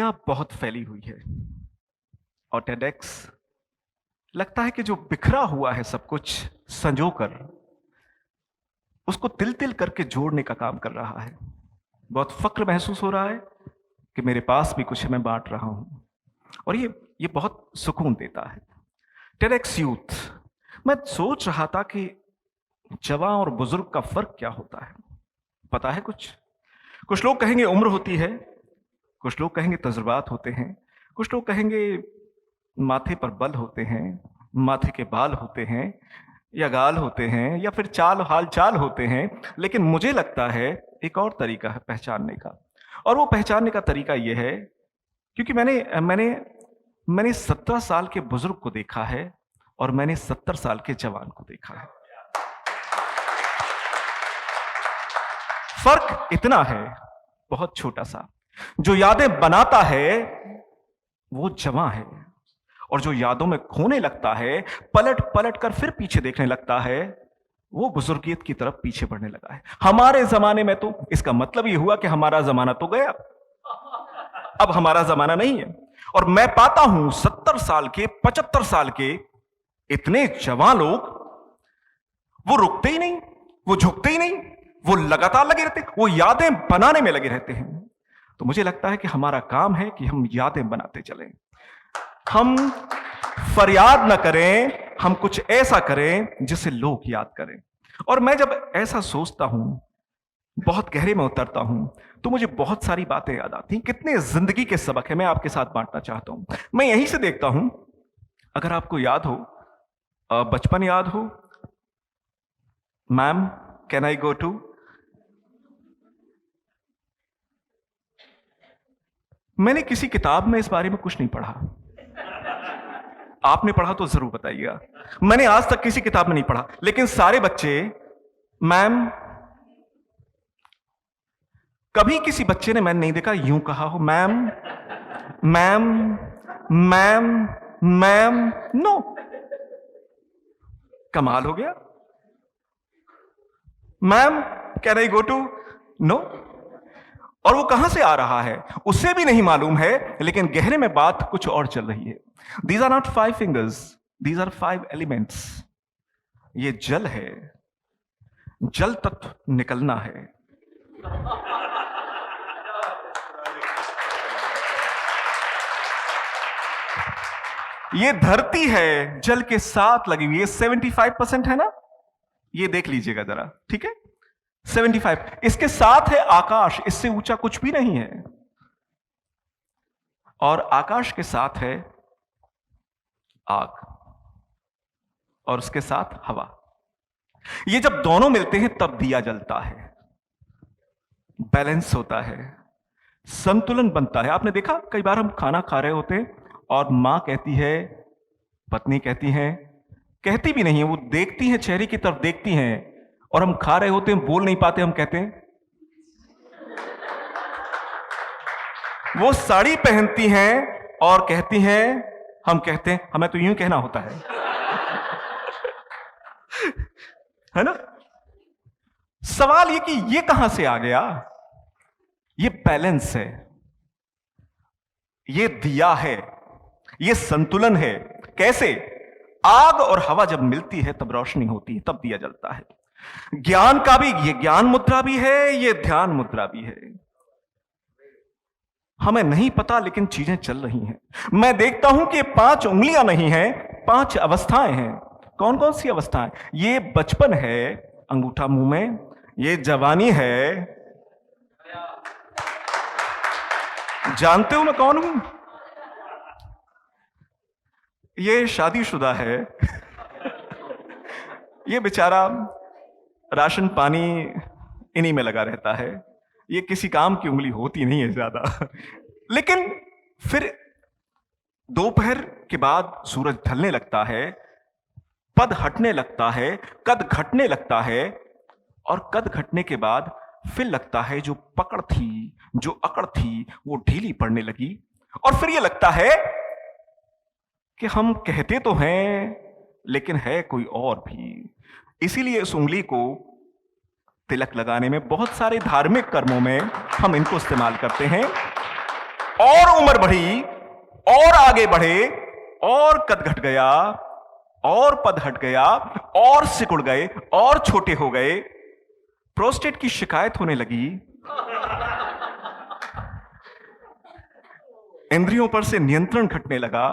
दुनिया बहुत फैली हुई है और टेडेक्स लगता है कि जो बिखरा हुआ है सब कुछ संजोकर उसको तिल तिल करके जोड़ने का काम कर रहा है। बहुत फक्र महसूस हो रहा है कि मेरे पास भी कुछ है, मैं बांट रहा हूं और ये बहुत सुकून देता है। टेडेक्स यूथ, मैं सोच रहा था कि जवान और बुजुर्ग का फर्क क्या होता है। पता है कुछ लोग कहेंगे उम्र होती है, कुछ लोग कहेंगे तजुर्बात होते हैं, कुछ लोग कहेंगे माथे पर बल होते हैं, माथे के बाल होते हैं, या गाल होते हैं, या फिर चाल हाल चाल होते हैं। लेकिन मुझे लगता है एक और तरीका है पहचानने का, और वो पहचानने का तरीका ये है क्योंकि मैंने मैंने मैंने 17 साल के बुजुर्ग को देखा है और मैंने 70 साल के जवान को देखा है। फर्क इतना है, बहुत छोटा सा। जो यादें बनाता है वो जवां है, और जो यादों में खोने लगता है, पलट पलट कर फिर पीछे देखने लगता है, वो बुजुर्गियत की तरफ पीछे बढ़ने लगा है। हमारे जमाने में तो इसका मतलब यह हुआ कि हमारा जमाना तो गया, अब हमारा जमाना नहीं है। और मैं पाता हूं 70 साल के, 75 साल के इतने जवान लोग, वो रुकते ही नहीं, वो झुकते ही नहीं, वो लगातार लगे रहते, वो यादें बनाने में लगे रहते हैं। तो मुझे लगता है कि हमारा काम है कि हम यादें बनाते चलें, हम फरियाद न करें, हम कुछ ऐसा करें जिसे लोग याद करें। और मैं जब ऐसा सोचता हूं, बहुत गहरे में उतरता हूं, तो मुझे बहुत सारी बातें याद आती हैं। कितने जिंदगी के सबक है, मैं आपके साथ बांटना चाहता हूं। मैं यहीं से देखता हूं, अगर आपको याद हो, बचपन याद हो, ma'am can I go to, मैंने किसी किताब में इस बारे में कुछ नहीं पढ़ा, आपने पढ़ा तो जरूर बताइएगा। मैंने आज तक किसी किताब में नहीं पढ़ा, लेकिन सारे बच्चे मैम, कभी किसी बच्चे ने मैंने नहीं देखा यूं कहा हो ma'am ma'am ma'am ma'am, no. कमाल हो गया। Ma'am can I go to, no. और वो कहां से आ रहा है उसे भी नहीं मालूम है, लेकिन गहरे में बात कुछ और चल रही है। These are not 5 fingers, these are 5 elements. ये जल है, जल तत्व निकलना है। ये धरती है, जल के साथ लगी हुई है। 75% है ना, ये देख लीजिएगा जरा, ठीक है। 75, इसके साथ है आकाश, इससे ऊंचा कुछ भी नहीं है। और आकाश के साथ है आग, और उसके साथ हवा। ये जब दोनों मिलते हैं तब दिया जलता है, बैलेंस होता है, संतुलन बनता है। आपने देखा कई बार हम खाना खा रहे होते हैं और मां कहती है, पत्नी कहती है, कहती भी नहीं है, वो देखती है, चेहरे की तरफ देखती हैं, और हम खा रहे होते हैं, बोल नहीं पाते, हम कहते हैं। वो साड़ी पहनती हैं और कहती हैं, हम कहते हैं, हमें तो यूं कहना होता है ना। सवाल ये कि ये कहां से आ गया। ये बैलेंस है, ये दिया है, ये संतुलन है। कैसे? आग और हवा जब मिलती है तब रोशनी होती है, तब दिया जलता है। ज्ञान का भी, ये ज्ञान मुद्रा भी है, ये ध्यान मुद्रा भी है। हमें नहीं पता लेकिन चीजें चल रही हैं। मैं देखता हूं कि 5 उंगलियां नहीं हैं, 5 अवस्थाएं हैं। कौन कौन सी अवस्थाएं? ये बचपन है, अंगूठा मुंह में, ये जवानी है। जानते हो मैं कौन हूं? ये शादीशुदा है। ये बेचारा राशन पानी इन्हीं में लगा रहता है। ये किसी काम की उंगली होती नहीं है ज्यादा। लेकिन फिर दोपहर के बाद सूरज ढलने लगता है, पद हटने लगता है, कद घटने लगता है, और कद घटने के बाद फिर लगता है जो पकड़ थी, जो अकड़ थी, वो ढीली पड़ने लगी। और फिर ये लगता है कि हम कहते तो हैं लेकिन है कोई और भी। इसीलिए इस उंगली को तिलक लगाने में, बहुत सारे धार्मिक कर्मों में हम इनको इस्तेमाल करते हैं। और उम्र बढ़ी, और आगे बढ़े, और कद घट गया, और पद हट गया, और सिकुड़ गए, और छोटे हो गए, प्रोस्टेट की शिकायत होने लगी, इंद्रियों पर से नियंत्रण घटने लगा।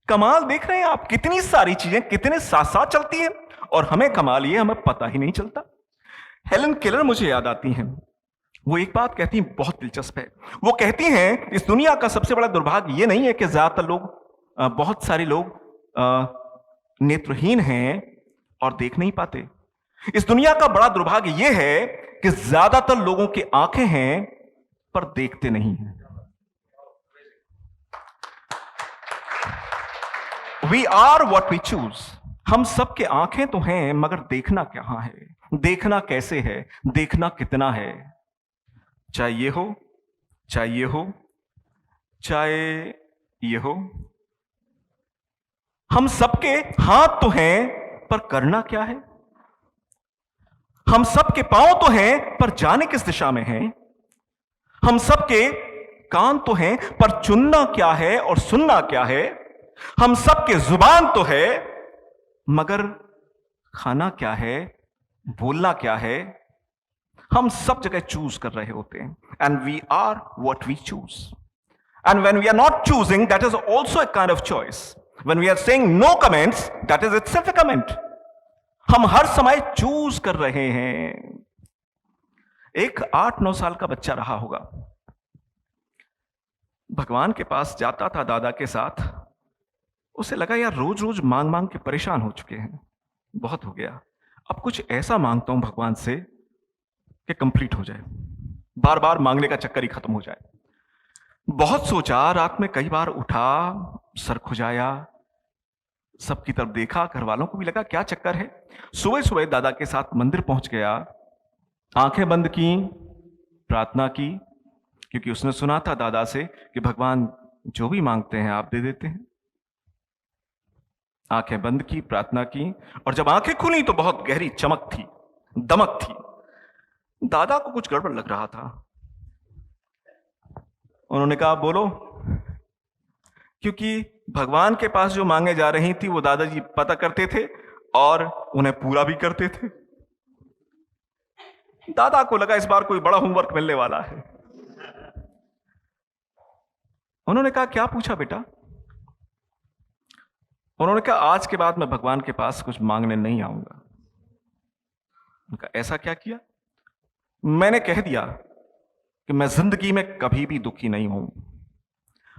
कमाल देख रहे हैं आप, कितनी सारी चीजें कितने साथ साथ चलती हैं, और हमें कमाल ये हमें पता ही नहीं चलता। हेलन केलर मुझे याद आती हैं। वो एक बात कहती हैं, बहुत दिलचस्प है। वो कहती हैं इस दुनिया का सबसे बड़ा दुर्भाग्य ये नहीं है कि ज्यादातर लोग, बहुत सारे लोग नेत्रहीन हैं और देख नहीं पाते। इस दुनिया का बड़ा दुर्भाग्य ये है कि ज्यादातर लोगों की आंखें हैं पर देखते नहीं हैं। We are what we choose. हम सबके आंखें तो हैं, मगर देखना कहां है, देखना कैसे है, देखना कितना है। चाहे ये हो, चाहे ये हो, चाहे ये हो, हम सबके हाथ तो हैं पर करना क्या है। हम सबके पांव तो हैं पर जाने किस दिशा में हैं। हम सबके कान तो हैं पर चुनना क्या है और सुनना क्या है। हम सबके जुबान तो है, मगर खाना क्या है, बोलना क्या है। हम सब जगह चूज कर रहे होते हैं, and we are what we choose. And when we are not choosing, that is also a kind of choice. When we are saying no comments, that is itself a comment. हम हर समय choose कर रहे हैं। एक 8-9 साल का बच्चा रहा होगा, भगवान के पास जाता था दादा के साथ। उसे लगा यार रोज रोज मांग मांग के परेशान हो चुके हैं, बहुत हो गया, अब कुछ ऐसा मांगता हूं भगवान से कि कंप्लीट हो जाए, बार बार मांगने का चक्कर ही खत्म हो जाए। बहुत सोचा, रात में कई बार उठा, सर खुजाया, सबकी तरफ देखा, घर वालों को भी लगा क्या चक्कर है। सुबह सुबह दादा के साथ मंदिर पहुंच गया, आंखें बंद की, प्रार्थना की, क्योंकि उसने सुना था दादा से कि भगवान जो भी मांगते हैं आप दे देते हैं। आंखें बंद की, प्रार्थना की, और जब आंखें खुली तो बहुत गहरी चमक थी, दमक थी। दादा को कुछ गड़बड़ लग रहा था। उन्होंने कहा बोलो, क्योंकि भगवान के पास जो मांगे जा रही थी वो दादाजी पता करते थे और उन्हें पूरा भी करते थे। दादा को लगा इस बार कोई बड़ा होमवर्क मिलने वाला है। उन्होंने कहा क्या पूछा बेटा? उन्होंने कहा आज के बाद मैं भगवान के पास कुछ मांगने नहीं आऊंगा। उनका ऐसा क्या किया? मैंने कह दिया कि मैं जिंदगी में कभी भी दुखी नहीं हूं,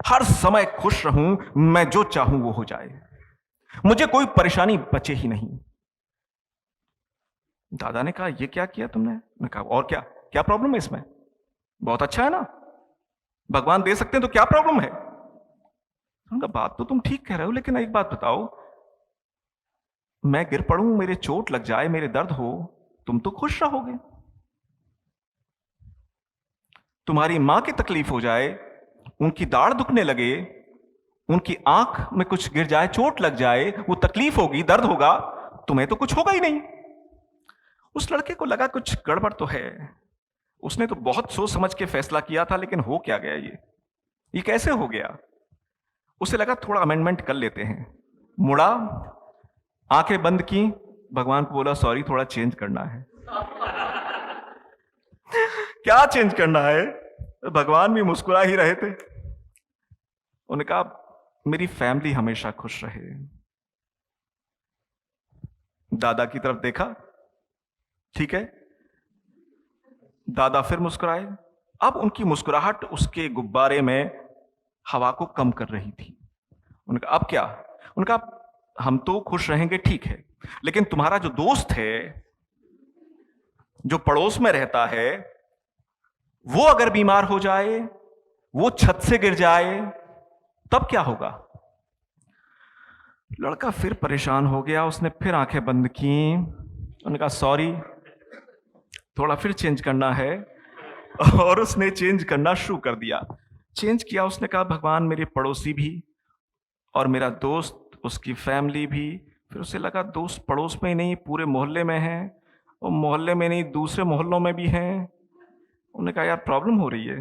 हर समय खुश रहूं, मैं जो चाहूं वो हो जाए, मुझे कोई परेशानी बचे ही नहीं। दादा ने कहा ये क्या किया तुमने? मैं कहा और क्या, क्या प्रॉब्लम है इसमें? बहुत अच्छा है ना, भगवान दे सकते हैं तो क्या प्रॉब्लम है? उनका बात तो तुम ठीक कह रहे हो, लेकिन एक बात बताओ, मैं गिर पड़ूं, मेरे चोट लग जाए, मेरे दर्द हो, तुम तो खुश रहोगे। तुम्हारी मां की तकलीफ हो जाए, उनकी दाढ़ दुखने लगे, उनकी आंख में कुछ गिर जाए, चोट लग जाए, वो तकलीफ होगी, दर्द होगा, तुम्हें तो कुछ होगा ही नहीं। उस लड़के को लगा कुछ गड़बड़ तो है। उसने तो बहुत सोच समझ के फैसला किया था, लेकिन हो क्या गया, ये कैसे हो गया? उसे लगा थोड़ा अमेंडमेंट कर लेते हैं। मुड़ा, आंखें बंद की, भगवान को बोला सॉरी, थोड़ा चेंज करना है। क्या चेंज करना है? भगवान भी मुस्कुरा ही रहे थे। उन्होंने कहा मेरी फैमिली हमेशा खुश रहे। दादा की तरफ देखा, ठीक है, दादा फिर मुस्कुराए। अब उनकी मुस्कुराहट उसके गुब्बारे में हवा को कम कर रही थी। उनका अब क्या? उनका हम तो खुश रहेंगे, ठीक है, लेकिन तुम्हारा जो दोस्त है, जो पड़ोस में रहता है, वो अगर बीमार हो जाए, वो छत से गिर जाए, तब क्या होगा? लड़का फिर परेशान हो गया। उसने फिर आंखें बंद की। उन्होंने कहा सॉरी, थोड़ा फिर चेंज करना है, और उसने चेंज करना शुरू कर दिया। चेंज किया, उसने कहा भगवान मेरे पड़ोसी भी, और मेरा दोस्त, उसकी फैमिली भी। फिर उसे लगा दोस्त पड़ोस में ही नहीं, पूरे मोहल्ले में है, और मोहल्ले में नहीं, दूसरे मोहल्लों में भी हैं। उन्होंने कहा यार प्रॉब्लम हो रही है।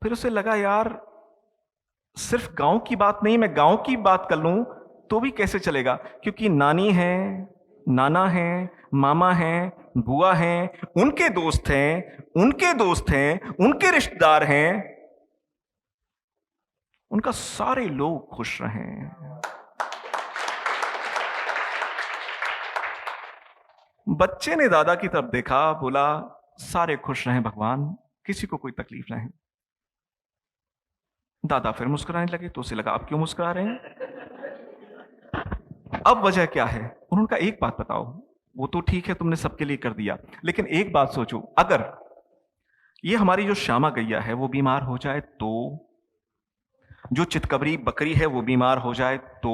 फिर उसे लगा यार सिर्फ गांव की बात नहीं, मैं गांव की बात कर लूं तो भी कैसे चलेगा, क्योंकि नानी है, नाना है, मामा है, बुआ है, उनके दोस्त हैं, उनके दोस्त हैं, उनके रिश्तेदार हैं, उनका सारे लोग खुश रहें। बच्चे ने दादा की तरफ देखा, बोला सारे खुश रहें भगवान, किसी को कोई तकलीफ नहीं। दादा फिर मुस्कुराने लगे तो उसे लगा अब क्यों मुस्कुरा रहे हैं, अब वजह क्या है। उन्होंने कहा एक बात बताओ, वो तो ठीक है तुमने सबके लिए कर दिया, लेकिन एक बात सोचो, अगर ये हमारी जो श्यामा गैया है वो बीमार हो जाए तो, जो चितकबरी बकरी है वो बीमार हो जाए तो।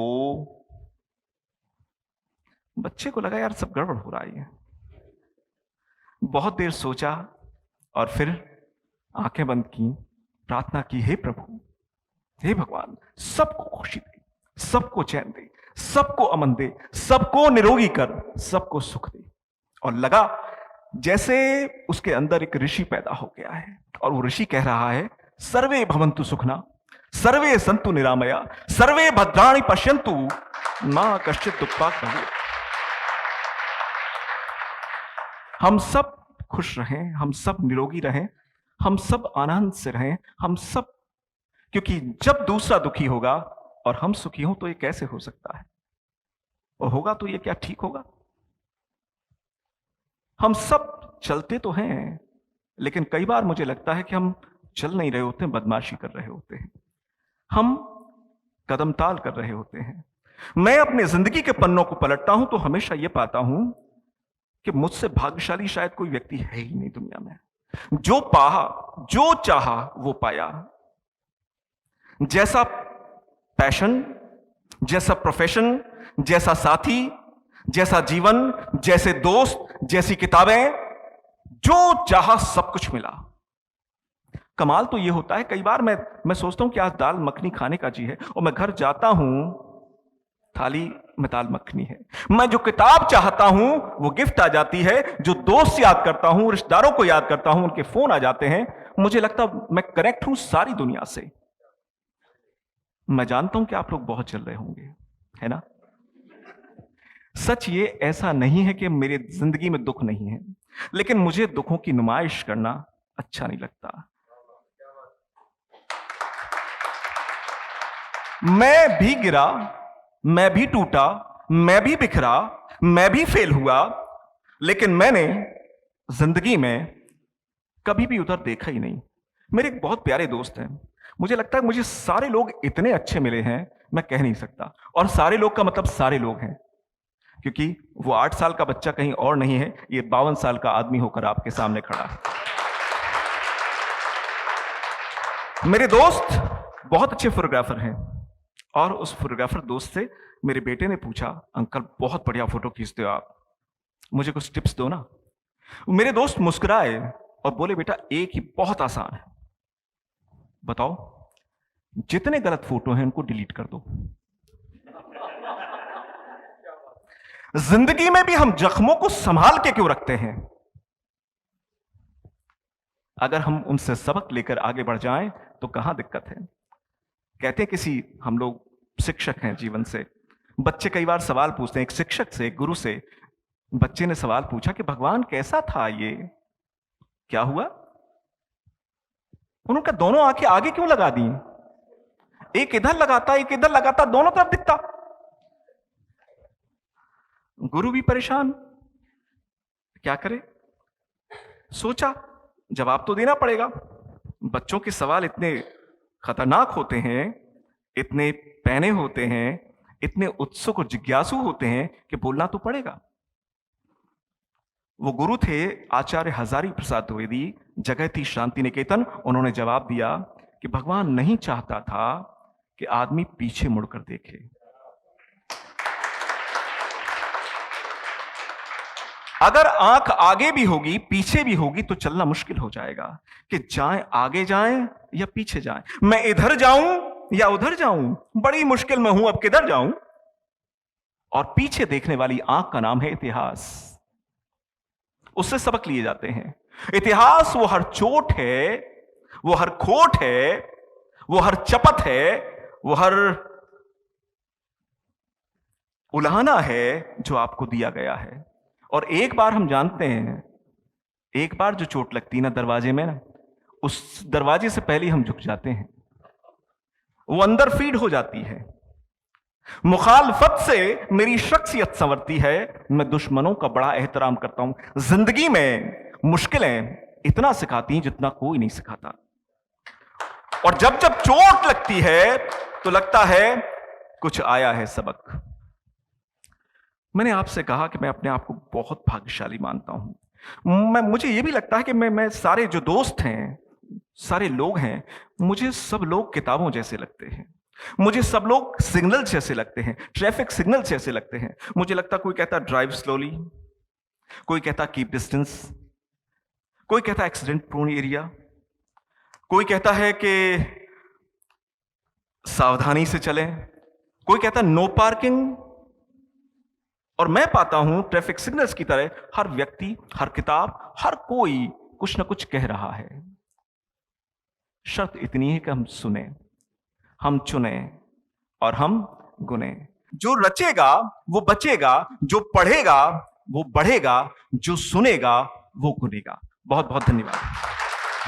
बच्चे को लगा यार सब गड़बड़ हो रहा है। बहुत देर सोचा और फिर आंखें बंद की, प्रार्थना की, हे प्रभु, हे भगवान, सबको खुशी दे, सबको चैन दे, सबको अमन दे, सबको निरोगी कर, सबको सुख दे। और लगा जैसे उसके अंदर एक ऋषि पैदा हो गया है और वो ऋषि कह रहा है सर्वे भवन्तु सुखना, सर्वे सन्तु निरामया, सर्वे भद्राणि पश्यन्तु मां कश्चित् दुःखात् भवेत्। हम सब खुश रहें, हम सब निरोगी रहें, हम सब आनंद से रहें, हम सब, क्योंकि जब दूसरा दुखी होगा और हम सुखी हों तो ये कैसे हो सकता है, और होगा तो ये क्या ठीक होगा। हम सब चलते तो हैं, लेकिन कई बार मुझे लगता है कि हम चल नहीं रहे होते, बदमाशी कर रहे होते हैं, हम कदम ताल कर रहे होते हैं। मैं अपने जिंदगी के पन्नों को पलटता हूं तो हमेशा यह पाता हूं कि मुझसे भाग्यशाली शायद कोई व्यक्ति है ही नहीं दुनिया में। जो पाहा, जो चाहा वो पाया। जैसा पैशन, जैसा प्रोफेशन, जैसा साथी, जैसा जीवन, जैसे दोस्त, जैसी किताबें, जो चाहा सब कुछ मिला। कमाल तो यह होता है, कई बार मैं सोचता हूं कि आज दाल मखनी खाने का जी है और मैं घर जाता हूं थाली में दाल मखनी है। मैं जो किताब चाहता हूं वो गिफ्ट आ जाती है, जो दोस्त याद करता हूं, रिश्तेदारों को याद करता हूं, उनके फोन आ जाते हैं। मुझे लगता मैं कनेक्ट हूं सारी दुनिया से। मैं जानता हूं कि आप लोग बहुत चल रहे होंगे, है ना। सच ये ऐसा नहीं है कि मेरे जिंदगी में दुख नहीं है, लेकिन मुझे दुखों की नुमाइश करना अच्छा नहीं लगता। मैं भी गिरा, मैं भी टूटा, मैं भी बिखरा, मैं भी फेल हुआ, लेकिन मैंने जिंदगी में कभी भी उधर देखा ही नहीं। मेरे एक बहुत प्यारे दोस्त हैं, मुझे लगता है मुझे सारे लोग इतने अच्छे मिले हैं मैं कह नहीं सकता। और सारे लोग का मतलब सारे लोग हैं, क्योंकि वो 8 साल का बच्चा कहीं और नहीं है, ये 52 साल का आदमी होकर आपके सामने खड़ा है। मेरे दोस्त बहुत अच्छे फोटोग्राफर हैं, और उस फोटोग्राफर दोस्त से मेरे बेटे ने पूछा, अंकल बहुत बढ़िया फोटो खींचते हो आप, मुझे कुछ टिप्स दो ना। मेरे दोस्त मुस्कुराए और बोले, बेटा एक ही बहुत आसान है, बताओ जितने गलत फोटो हैं उनको डिलीट कर दो। जिंदगी में भी हम जख्मों को संभाल के क्यों रखते हैं? अगर हम उनसे सबक लेकर आगे बढ़ जाएं तो कहां दिक्कत है। कहते हैं किसी, हम लोग शिक्षक हैं जीवन से, बच्चे कई बार सवाल पूछते हैं। एक शिक्षक से, एक गुरु से बच्चे ने सवाल पूछा कि भगवान कैसा था, ये क्या हुआ? उन्होंने कहा दोनों आंखें आगे क्यों लगा दी, एक इधर लगाता एक इधर लगाता, दोनों तरफ दिखता। गुरु भी परेशान, क्या करे, सोचा जवाब तो देना पड़ेगा। बच्चों के सवाल इतने खतरनाक होते हैं, इतने पैने होते हैं, इतने उत्सुक और जिज्ञासु होते हैं कि बोलना तो पड़ेगा। वो गुरु थे आचार्य हजारी प्रसाद द्विवेदी, जगह थी शांति निकेतन। उन्होंने जवाब दिया कि भगवान नहीं चाहता था कि आदमी पीछे मुड़कर देखे। अगर आंख आगे भी होगी पीछे भी होगी तो चलना मुश्किल हो जाएगा कि जाएं आगे जाएं या पीछे जाएं, मैं इधर जाऊं या उधर जाऊं, बड़ी मुश्किल में हूं, अब किधर जाऊं। और पीछे देखने वाली आंख का नाम है इतिहास, उससे सबक लिए जाते हैं। इतिहास वो हर चोट है, वो हर खोट है, वो हर चपत है, वो हर उलाहना है जो आपको दिया गया है। और एक बार हम जानते हैं, एक बार जो चोट लगती है ना दरवाजे में ना, उस दरवाजे से पहले हम झुक जाते हैं, वो अंदर फीड हो जाती है। मुखालफत से मेरी शख्सियत संवरती है, मैं दुश्मनों का बड़ा एहतराम करता हूं। जिंदगी में मुश्किलें इतना सिखाती हैं जितना कोई नहीं सिखाता। और जब जब चोट लगती है तो लगता है कुछ आया है सबक। मैंने आपसे कहा कि मैं अपने आप को बहुत भाग्यशाली मानता हूं। मुझे यह भी लगता है कि मैं सारे जो दोस्त हैं, सारे लोग हैं, मुझे सब लोग किताबों जैसे लगते हैं। मुझे सब लोग सिग्नल जैसे लगते हैं, ट्रैफिक सिग्नल जैसे लगते हैं। मुझे लगता कोई कहता ड्राइव स्लोली, कोई कहता कीप डिस्टेंस, कोई कहता एक्सीडेंट प्रोन एरिया, कोई कहता है कि सावधानी से चलें, कोई कहता नो पार्किंग। और मैं पाता हूं ट्रैफिक सिग्नल्स की तरह हर व्यक्ति, हर किताब, हर कोई कुछ ना कुछ कह रहा है। शर्त इतनी है कि हम सुने, हम चुने और हम गुने। जो रचेगा वो बचेगा, जो पढ़ेगा वो बढ़ेगा, जो सुनेगा वो गुनेगा। बहुत बहुत धन्यवाद।